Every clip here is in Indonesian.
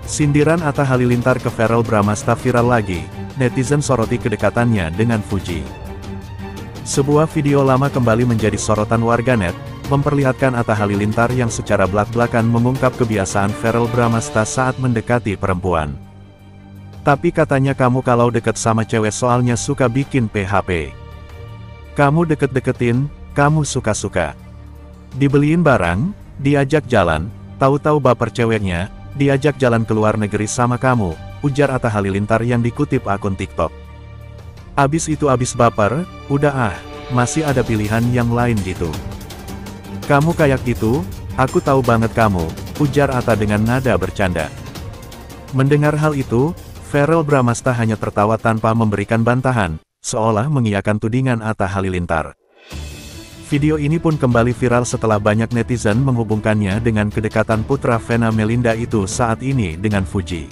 Sindiran Atta Halilintar ke Verrell Bramasta viral lagi, netizen soroti kedekatannya dengan Fuji. Sebuah video lama kembali menjadi sorotan warganet, memperlihatkan Atta Halilintar yang secara belak-belakan mengungkap kebiasaan Verrell Bramasta saat mendekati perempuan. Tapi katanya kamu kalau deket sama cewek soalnya suka bikin PHP. Kamu deket-deketin, kamu suka-suka. Dibeliin barang, diajak jalan, tahu-tahu baper ceweknya, diajak jalan ke luar negeri sama kamu, ujar Atta Halilintar yang dikutip akun TikTok. Abis itu abis baper, udah masih ada pilihan yang lain gitu. Kamu kayak gitu, aku tahu banget kamu, ujar Atta dengan nada bercanda. Mendengar hal itu, Verrell Bramasta hanya tertawa tanpa memberikan bantahan, seolah mengiyakan tudingan Atta Halilintar. Video ini pun kembali viral setelah banyak netizen menghubungkannya dengan kedekatan putra Vena Melinda itu saat ini dengan Fuji.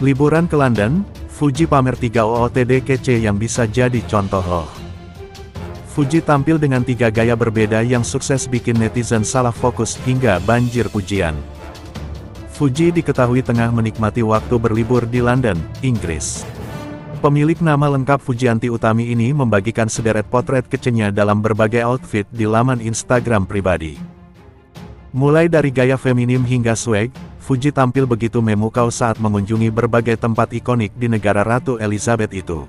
Liburan ke London, Fuji pamer 3 OOTD kece yang bisa jadi contoh loh. Fuji tampil dengan 3 gaya berbeda yang sukses bikin netizen salah fokus hingga banjir pujian. Fuji diketahui tengah menikmati waktu berlibur di London, Inggris. Pemilik nama lengkap Fujianti Utami ini membagikan sederet potret kecenya dalam berbagai outfit di laman Instagram pribadi. Mulai dari gaya feminim hingga swag, Fuji tampil begitu memukau saat mengunjungi berbagai tempat ikonik di negara Ratu Elizabeth itu.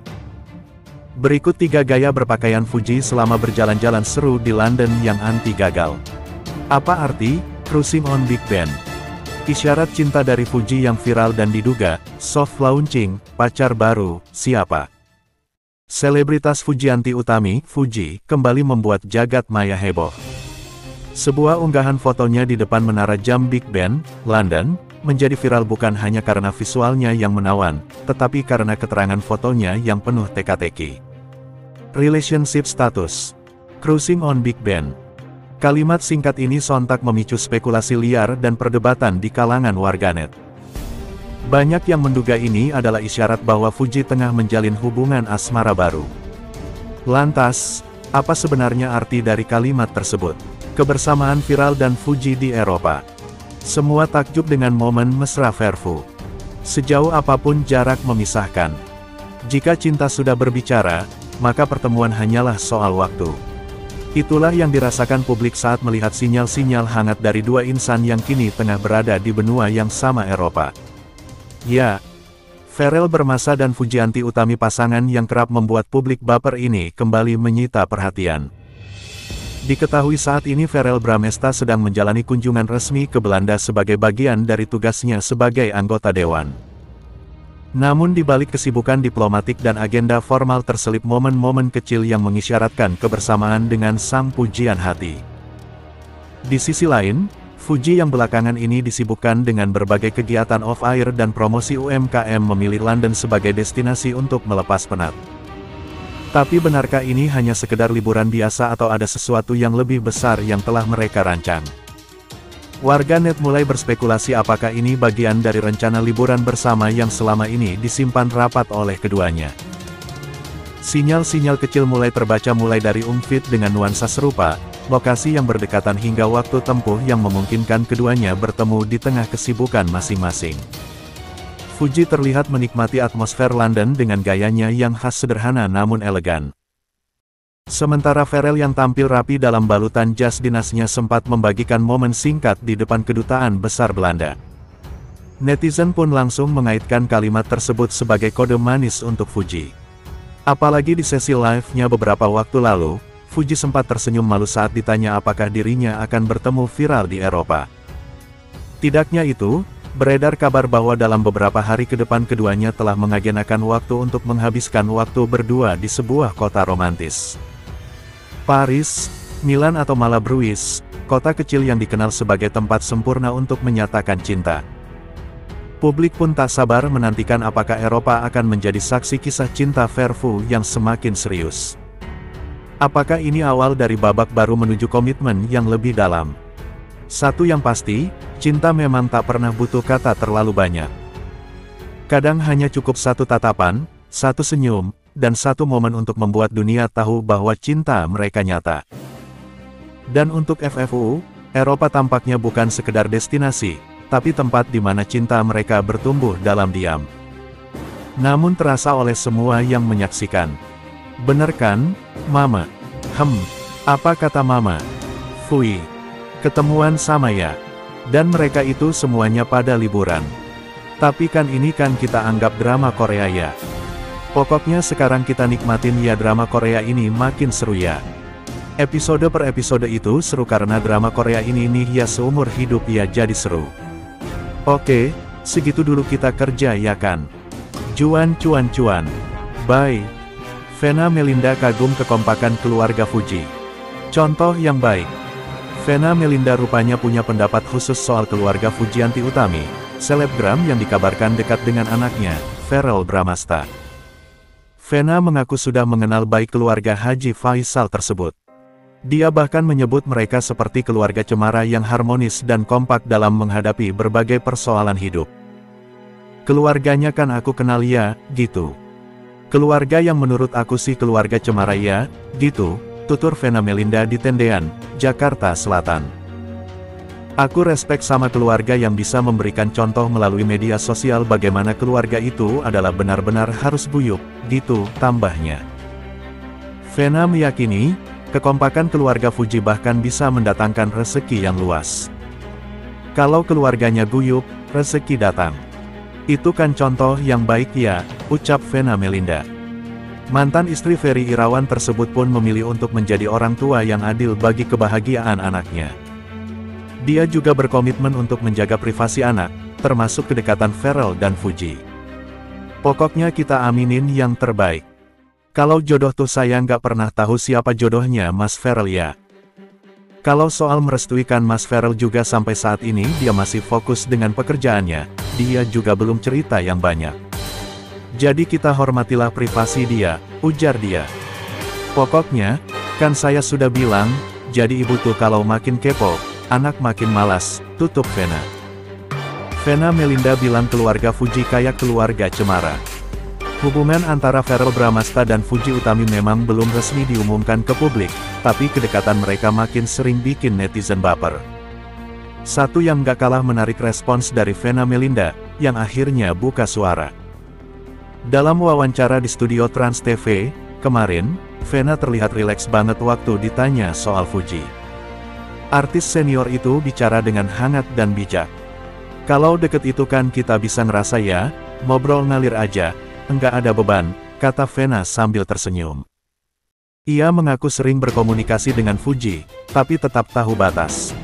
Berikut 3 gaya berpakaian Fuji selama berjalan-jalan seru di London yang anti gagal. Apa arti cruising on Big Ben? Isyarat cinta dari Fuji yang viral dan diduga soft launching, pacar baru, siapa? Selebritas Fujianti Utami, Fuji, kembali membuat jagat maya heboh. Sebuah unggahan fotonya di depan menara jam Big Ben, London, menjadi viral bukan hanya karena visualnya yang menawan, tetapi karena keterangan fotonya yang penuh teka-teki. Relationship status. Cruising on Big Ben. Kalimat singkat ini sontak memicu spekulasi liar dan perdebatan di kalangan warganet. Banyak yang menduga ini adalah isyarat bahwa Fuji tengah menjalin hubungan asmara baru. Lantas, apa sebenarnya arti dari kalimat tersebut? Kebersamaan viral dan Fuji di Eropa. Semua takjub dengan momen mesra Verfu. Sejauh apapun jarak memisahkan. Jika cinta sudah berbicara, maka pertemuan hanyalah soal waktu. Itulah yang dirasakan publik saat melihat sinyal-sinyal hangat dari 2 insan yang kini tengah berada di benua yang sama Eropa. Ya, Verrell Bramasta dan Fujianti Utami, pasangan yang kerap membuat publik baper ini kembali menyita perhatian. Diketahui saat ini Verrell Bramasta sedang menjalani kunjungan resmi ke Belanda sebagai bagian dari tugasnya sebagai anggota dewan. Namun di balik kesibukan diplomatik dan agenda formal terselip momen-momen kecil yang mengisyaratkan kebersamaan dengan sang pujian hati. Di sisi lain, Fuji yang belakangan ini disibukkan dengan berbagai kegiatan off-air dan promosi UMKM memilih London sebagai destinasi untuk melepas penat. Tapi benarkah ini hanya sekedar liburan biasa atau ada sesuatu yang lebih besar yang telah mereka rancang? Warganet mulai berspekulasi apakah ini bagian dari rencana liburan bersama yang selama ini disimpan rapat oleh keduanya. Sinyal-sinyal kecil mulai terbaca mulai dari outfit dengan nuansa serupa, lokasi yang berdekatan hingga waktu tempuh yang memungkinkan keduanya bertemu di tengah kesibukan masing-masing. Fuji terlihat menikmati atmosfer London dengan gayanya yang khas sederhana namun elegan. Sementara Verrell yang tampil rapi dalam balutan jas dinasnya sempat membagikan momen singkat di depan kedutaan besar Belanda. Netizen pun langsung mengaitkan kalimat tersebut sebagai kode manis untuk Fuji. Apalagi di sesi live-nya beberapa waktu lalu, Fuji sempat tersenyum malu saat ditanya apakah dirinya akan bertemu viral di Eropa. Tidaknya itu, beredar kabar bahwa dalam beberapa hari ke depan keduanya telah mengagendakan waktu untuk menghabiskan waktu berdua di sebuah kota romantis. Paris, Milan atau malah Bruges, kota kecil yang dikenal sebagai tempat sempurna untuk menyatakan cinta. Publik pun tak sabar menantikan apakah Eropa akan menjadi saksi kisah cinta Verfu yang semakin serius. Apakah ini awal dari babak baru menuju komitmen yang lebih dalam? Satu yang pasti, cinta memang tak pernah butuh kata terlalu banyak. Kadang hanya cukup satu tatapan, satu senyum, dan satu momen untuk membuat dunia tahu bahwa cinta mereka nyata. Dan untuk FFU, Eropa tampaknya bukan sekedar destinasi, tapi tempat di mana cinta mereka bertumbuh dalam diam. Namun terasa oleh semua yang menyaksikan. Bener kan, Mama? Apa kata Mama? Fui. Ketemuan sama ya. Dan mereka itu semuanya pada liburan. Tapi kan ini kan kita anggap drama Korea ya. Pokoknya sekarang kita nikmatin ya drama Korea ini makin seru ya. Episode per episode itu seru karena drama Korea ini nih ya seumur hidup ya jadi seru. Oke, segitu dulu kita kerja ya kan. Cuan. Bye. Vena Melinda kagum kekompakan keluarga Fuji. Contoh yang baik. Vena Melinda rupanya punya pendapat khusus soal keluarga Fujianti Utami, selebgram yang dikabarkan dekat dengan anaknya, Verrell Bramasta. Vena mengaku sudah mengenal baik keluarga Haji Faisal tersebut. Dia bahkan menyebut mereka seperti keluarga cemara yang harmonis dan kompak dalam menghadapi berbagai persoalan hidup. Keluarganya kan aku kenal ya, gitu. Keluarga yang menurut aku sih keluarga cemara ya, gitu, tutur Vena Melinda di Tendean, Jakarta Selatan. Aku respek sama keluarga yang bisa memberikan contoh melalui media sosial bagaimana keluarga itu adalah benar-benar harus guyup, gitu, tambahnya. Vena meyakini, kekompakan keluarga Fuji bahkan bisa mendatangkan rezeki yang luas. Kalau keluarganya guyup, rezeki datang. Itu kan contoh yang baik ya, ucap Vena Melinda. Mantan istri Ferry Irawan tersebut pun memilih untuk menjadi orang tua yang adil bagi kebahagiaan anaknya. Dia juga berkomitmen untuk menjaga privasi anak, termasuk kedekatan Verrell dan Fuji. Pokoknya kita aminin yang terbaik. Kalau jodoh tuh saya nggak pernah tahu siapa jodohnya Mas Verrell ya. Kalau soal merestuikan Mas Verrell juga sampai saat ini dia masih fokus dengan pekerjaannya, dia juga belum cerita yang banyak. Jadi kita hormatilah privasi dia, ujar dia. Pokoknya, kan saya sudah bilang, jadi ibu tuh kalau makin kepo, anak makin malas, tutup Vena. Vena Melinda bilang keluarga Fuji kayak keluarga cemara. Hubungan antara Verrell Bramasta dan Fuji Utami memang belum resmi diumumkan ke publik, tapi kedekatan mereka makin sering bikin netizen baper. Satu yang gak kalah menarik respons dari Vena Melinda, yang akhirnya buka suara. Dalam wawancara di studio Trans TV, kemarin, Vena terlihat rileks banget waktu ditanya soal Fuji. Artis senior itu bicara dengan hangat dan bijak. Kalau deket itu kan kita bisa ngerasa ya, ngobrol ngalir aja. Enggak ada beban, kata Vena sambil tersenyum. Ia mengaku sering berkomunikasi dengan Fuji, tapi tetap tahu batas.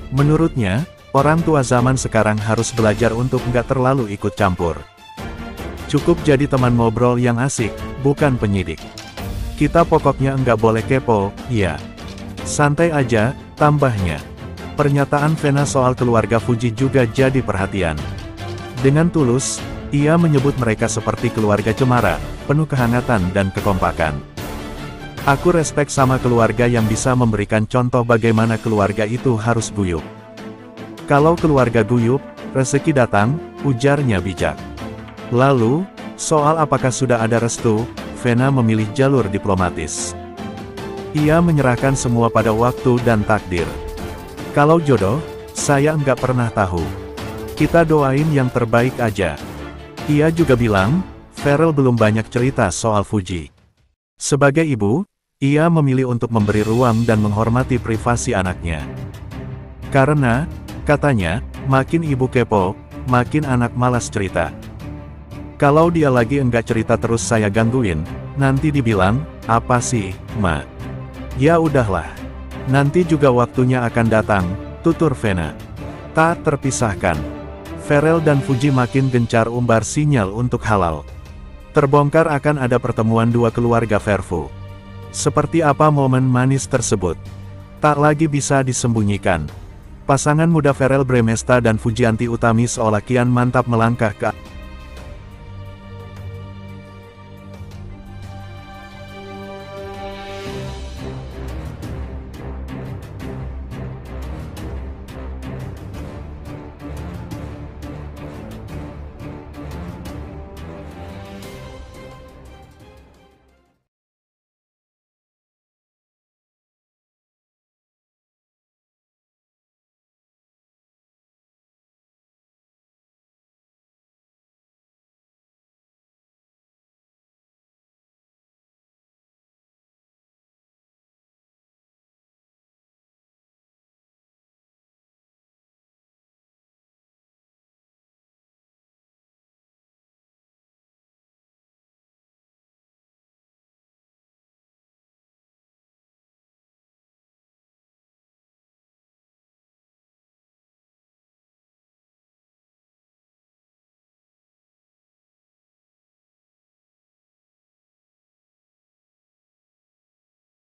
Menurutnya, orang tua zaman sekarang harus belajar untuk enggak terlalu ikut campur. Cukup jadi teman ngobrol yang asik, bukan penyidik. Kita pokoknya enggak boleh kepo, ya. Santai aja, tambahnya. Pernyataan Vena soal keluarga Fuji juga jadi perhatian. Dengan tulus, ia menyebut mereka seperti keluarga cemara, penuh kehangatan dan kekompakan. Aku respek sama keluarga yang bisa memberikan contoh bagaimana keluarga itu harus guyup. Kalau keluarga guyup, rezeki datang, ujarnya bijak. Lalu, soal apakah sudah ada restu, Vena memilih jalur diplomatis. Ia menyerahkan semua pada waktu dan takdir. Kalau jodoh, saya nggak pernah tahu. Kita doain yang terbaik aja. Ia juga bilang, Verrell belum banyak cerita soal Fuji. Sebagai ibu, ia memilih untuk memberi ruang dan menghormati privasi anaknya. Karena, katanya, makin ibu kepo, makin anak malas cerita. Kalau dia lagi enggak cerita terus saya gangguin, nanti dibilang, apa sih, Ma? Ya udahlah. Nanti juga waktunya akan datang, tutur Vena. Tak terpisahkan. Verrell dan Fuji makin gencar umbar sinyal untuk halal. Terbongkar akan ada pertemuan dua keluarga Verfu. Seperti apa momen manis tersebut? Tak lagi bisa disembunyikan. Pasangan muda Verrell Bramasta dan Fujianti Utami seolah kian mantap melangkah ke